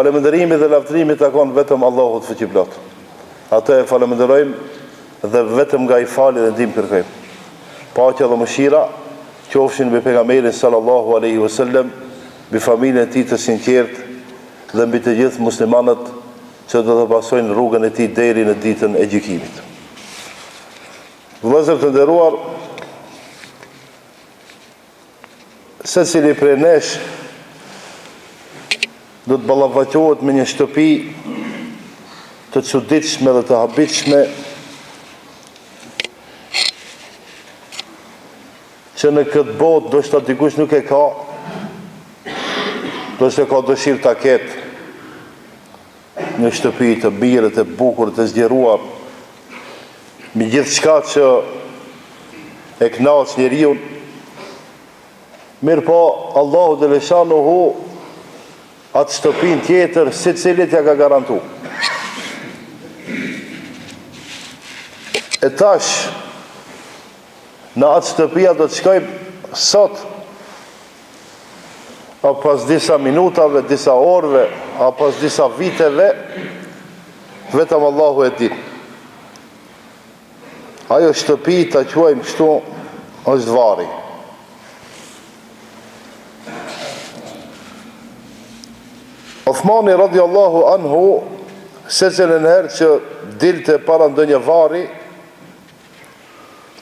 Falënderimi dhe lavdërimi takon vetëm Allahut fuqiplot. Atë e falënderojmë dhe vetëm nga i fali dhe ndihmë kërkojmë. Paqja dhe mëshira qofshin mbi pejgamberin sallallahu alaihi wasallam, mbi familjen e tij të sinqertë dhe mbi të gjithë muslimanët që do të pasojnë rrugën e tij deri në ditën e gjykimit. Vëllezër të nderuar, secili prej nesh do të ballafaqohet me një shtëpi të çuditshme dhe të habitshme që në këtë botë do shta dikush nuk e ka, do shta ka dëshirë ta ketë një shtëpi të mirë, të bukur, të zgjeruar, me gjithë shka që e kënaq njeriu. Mirë po, Allahu dhe Leshanuhu atë shtëpin tjetër si cilit ja ka garantu. E tash, në atë shtëpia do të shkojmë sot, a pas disa minutave, disa orëve, a pas disa viteve, vetëm Allahu e di. Ajo shtëpi ta quajmë kështu është Vari. Uthmani radiallahu anhu, secilën herë që dilte para ndonjë vari,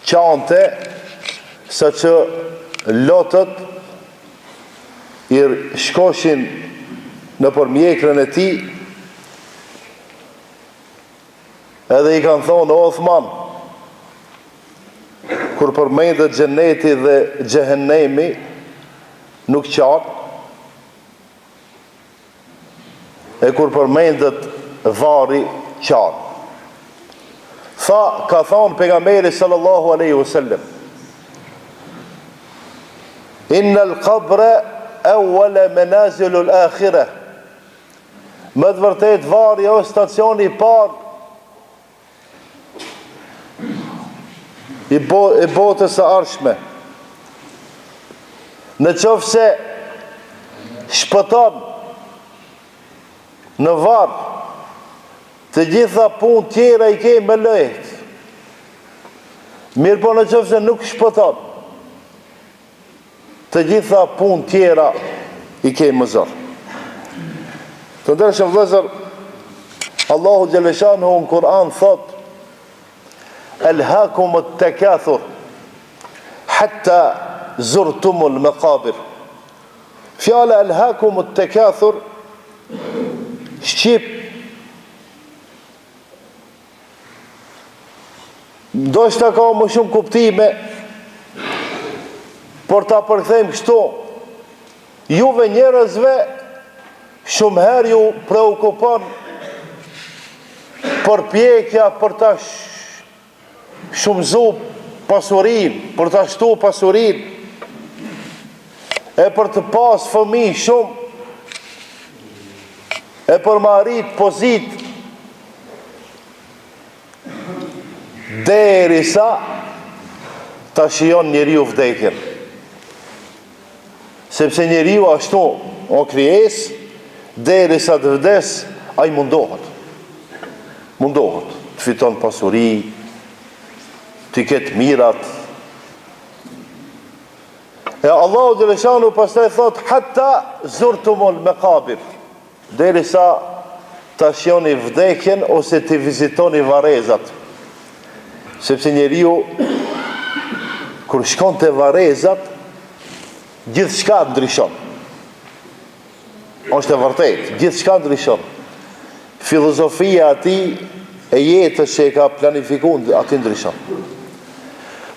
qante sa që lotët i shkoshin në për mjekrën e tij, edhe i kanë thonë: o Uthman, kur përmendet xheneti dhe xehennemi nuk qanë, e kur përmendet vari qanë. Ka thonë pejgamberi sallallahu alaihi wasallam: inna al-qabra awwala manazilu al-akhirah. Më të vërtet vari o stacioni i parë i botës së ardhshme. Në qoftë se shpëton në varë, të gjitha punë tjera i ke me lehtë. Mirë po në qoftë se nuk shpëton, të gjitha punë tjera i ke më zor. Të ndershëm vëllezër, Allahu xhalla shanuhu në Kur'an thot: Alhaakum at-takathur hatta zurtumul maqabir. Fjala alhaakum at-takathur shqip ndoshta ka më shumë kuptime, por ta përkthejmë kështu: juve njerëzve shumë herë ju preokupon përpjekja për ta shumëzu pasurin, për ta shtu pasurin, e për të pas fëmijë shumë, e për më arrit pozit, derisa ta shijon njeriu vdekjen. Sepse njeriu ashtu o krijesë, derisa të vdes, ai mundohet, të fiton pasuri, të ketë mirat. E Allahu dhe Leshanu pastaj thot: hatta zurtumul maqabir, derisa ta shihoni vdekjen ose të vizitoni varrezat. Sepse njeriu kur shkon te varrezat, gjithçka ndryshon. Është e vërtetë, gjithçka ndryshon. Filozofia e tij e jetës që e ka planifikuar aty ndryshon.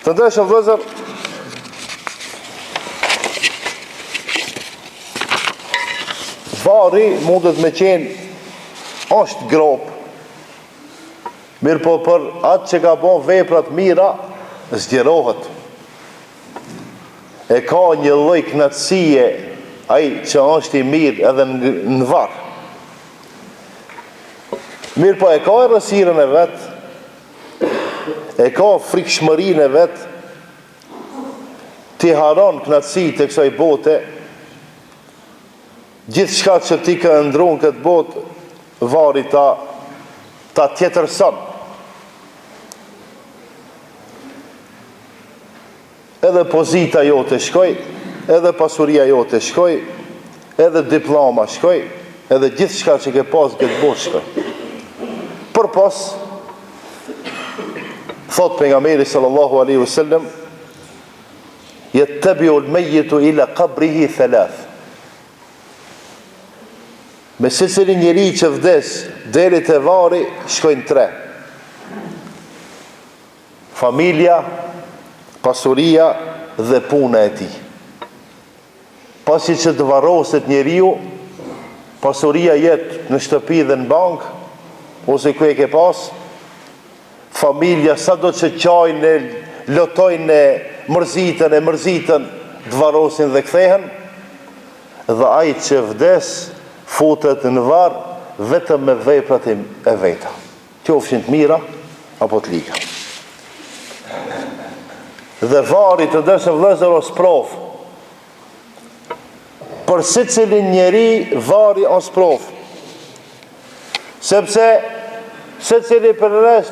Të ndershëm vëllezër, vari mundet me qenë është grop, mirë po për atë që ka bon veprat mira, zgjerohet. E ka një lloj kënaqësie ai që është i mirë edhe në varr. Mirë po e ka errësirën e vet, e ka frikshmërinë e vet, ti haron kënaqësitë e kësaj bote, Gjithë shka që ti ka ndru në këtë botë, vari ta tjetërson. Edhe pozita jo të shkoj, edhe pasuria jo të shkoj, edhe diploma shkoj, edhe gjithë shka që ke pas këtë botë shkoj. Për pas, thot pejgamberi sallallahu alaihi wasallam, yattabi'u al-mayyitu ila qabrihi thalath. Me secilin njeri që vdes deri te vari shkojnë 3. Familja, pasuria dhe puna e tij. Pasi që të varroset njeriu, pasuria jetë në shtëpi dhe në bank, ose ku e ke pas, familja sa do që qajnë, lotojnë, mërzitën, të varrosin dhe kthehen, dhe ai që vdes futet në varë vetëm me veprat e veta, qofshin të mira apo të liga. Dhe vari të dërshë vëllezër o sprov, për secilin njeri vari o sprov, sepse secili për rres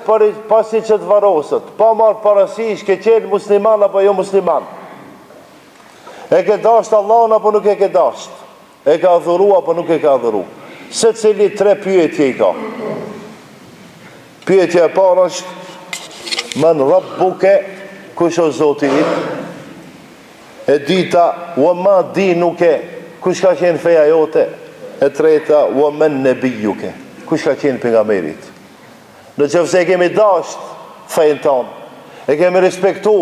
pasi që të varroset, pa marrë parasysh ke qenë musliman apo jo musliman, e ke dasht Allahun apo nuk e ke dasht, e ka adhuru apo nuk e ka adhuru. Secili 3 pyetje i ka. Pyetja e parë është men rabbuke, kush o Zoti yt? E dyta, wa ma dinuke, kush ka qenë feja jote? E treta, wa man nabiyuke, kush ka qenë pejgamberit? Në qoftë e kemi dasht fejnë tonë, e kemi respektu,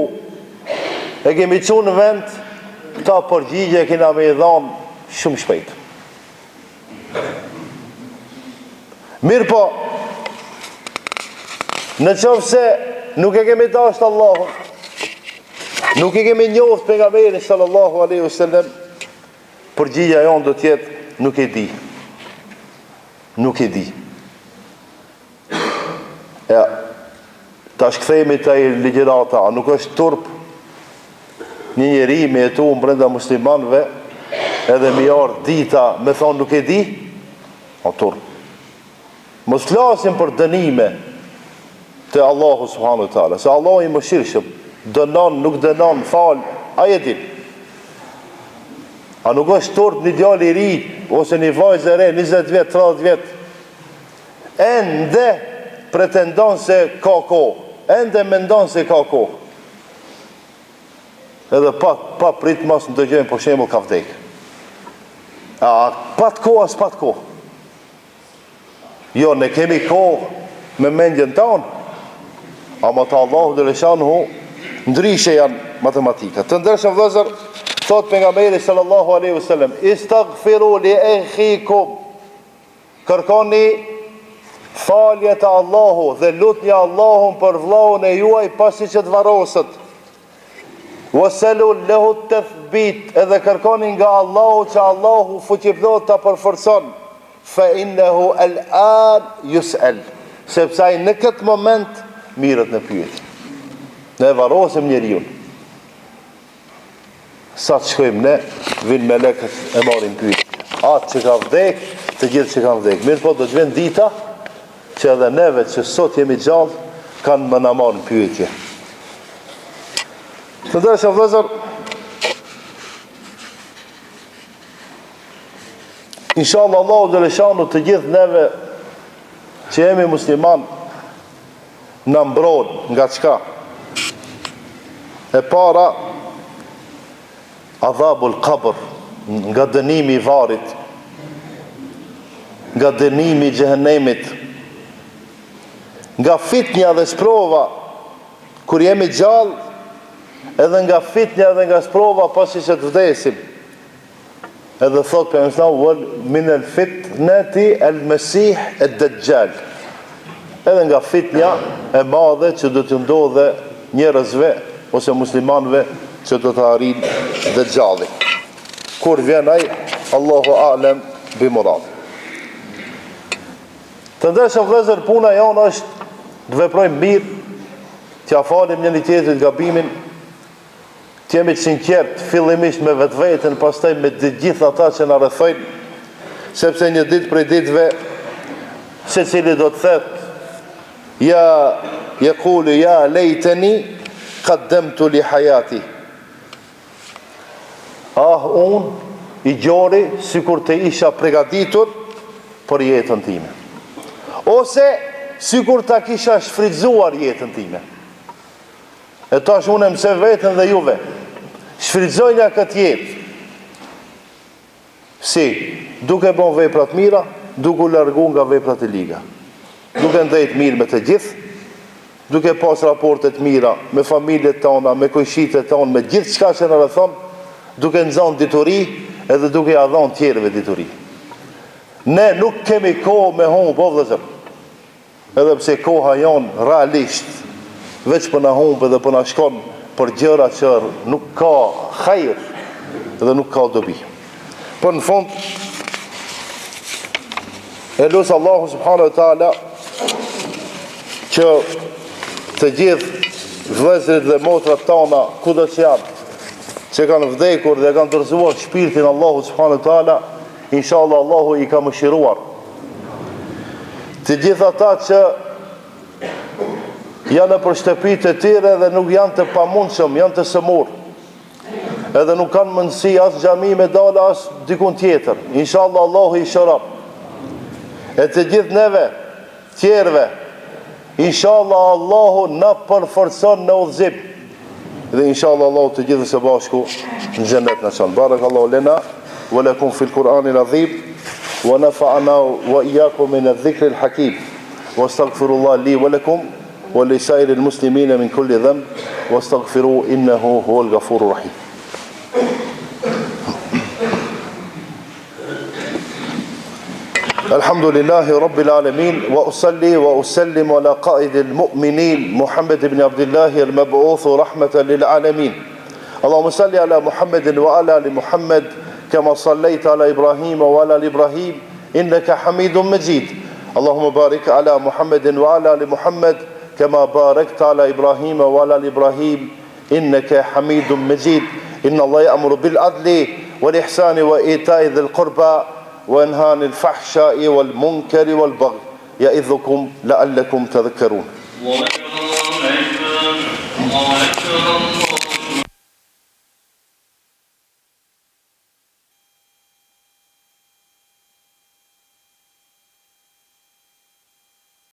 e kemi qunë në vend, këta përgjigje kena me i dhanë shumë shpejt. Mirë po, në qoftë se nuk e kemi dasht Allahun, nuk e kemi njoft pejgamberin sallallahu alaihi wasallam, përgjigja jonë do tjetë nuk e di. Nuk e di. Ja, ta shkthejmi të ligjërata, a nuk është turp një njeri me jetu në brenda muslimanve, edhe mi ardh dita me thonë nuk e di, o turp. Mos flasim për dënime të Allahu subhanahu wa taala, se Allahu i mëshirshëm, dënon, nuk dënon, fal, ai e din. A nuk është turp një djalë i ri ose një vajzë e re, 20 vjet, 30 vjet, ende pretendon se ka kohë, ende mendon se ka kohë. Edhe pa prit mos në dëgjojmë për shembull ka vdek. A pat kohë as pat kohë. Jo, ne kemi kohë me mendjen tonë, ama të Allahu dhe Leshanuhu ndryshe janë matematika. Të ndershëm vëllezër, thot pejgamberi sallallahu alaihi wasallam, istaghfiru li akhikum, kërkoni falje të Allahu dhe lutni Allahun për vllahun e juaj pasi që të varroset. Wasalu lahu tathbit, edhe kërkoni nga Allahu që Allahu fuqiplot ta përforcon, fa innahu al-an yus'al, sepse ai në këtë moment mirët në pyetje. Ne varrosim njeriu. Sa të shkojmë ne, vinë melekët e marrin pyetje. Atë që ka vdek, të gjithë që kanë vdek. Mirë po do të vjen dita që edhe neve që sot jemi gjallë, kanë më na marrin pyetje. Të ndershëm vëllezër, inshallah Allahu dhe Leshanu të gjithë neve që jemi musliman në mbron nga çka? E para, adhabul qabr, nga dënimi i varrit, nga dënimi i xhehenemit, nga fitnja dhe sprova kur jemi gjallë, edhe nga fitnja dhe nga sprova pasi që të vdesim. Edhe thot për mëslam, min el fitneti el mesih e dëgjal. Edhe nga fitnja e madhe që do të ndodhe njerëzve ose muslimanve që do të arrin dëgjalli. Kur vjen ai, Allahu a'lem bi murad. Të ndershëm vëllezër, puna jonë është të veprojmë mirë, t'ja falim njëri tjetrit gabimin, t'jemi sinqert fillimisht me vetveten, pastaj me të gjithë ata që na rrethojnë, sepse një ditë prej ditëve secili do të thotë yaqulu ya lejteni qaddamtu li hayati. Unë i gjori sikur të isha përgatitur për jetën time. Ose sikur ta kisha shfrytzuar jetën time. E tash unë mëse vetën dhe juve. Shfrytëzojnë këtë jetë. Si, duke bon veprat mira, duke u largu nga veprat e liga. Duke ndajt mirë me të gjithë, duke pas raportet mira me familjet tona, me kujshitet tona, me gjithë çka që në rrethon, duke nxënë dituri edhe duke ia dhënë tjerëve dituri. Ne nuk kemi kohë me humb, po vëllezër. Edhe pse koha jonë realisht veç për na humb edhe për na shkon për gjëra që nuk ka hajër dhe nuk ka dobi. Por në fund e lutem Allahu subhanahu wa taala që të gjithë vëllezërit dhe motrat tona kudo që janë, që kanë vdekur dhe kanë dorëzuar shpirtin Allahu subhanahu wa taala, inshallah Allahu i ka mëshiruar. Të gjithë ata që janë për shtëpitë e tyre dhe nuk janë të pamundshëm, janë të sëmur, edhe nuk kanë mundësi as xhami me dalë as dikun tjetër, inshallah Allahu i shëron. E të gjithë neve tjerëve, inshallah Allahu na përforcon në udhëzim. Dhe inshallah Allahu të gjithë së bashku në xhenet na çon. Barakallahu lena wa lakum fil Qur'anil azim wa nafa'ana wa iyyakum min adh-dhikri al-hakim. Wastaghfirullah li wa lakum wa li sa'iril muslimina min kulli dhanb wastaghfiru innahu huwal ghafurur rahim. الحمد لله رب العالمين وأصلي وأسلم على قائد المؤمنين محمد بن عبد الله المبعوث رحمة للعالمين. اللهم صل على محمد وعلى آل محمد كما صليت على إبراهيم وعلى آل إبراهيم إنك حميد مجيد. اللهم بارك على محمد وعلى آل محمد كما باركت على إبراهيم وعلى آل إبراهيم إنك حميد مجيد. إن الله يأمر بالعدل والإحسان وإيتاء ذي القربى وينهى عن الفحشاء والمنكر والبغي يعظكم لعلكم تذكرون.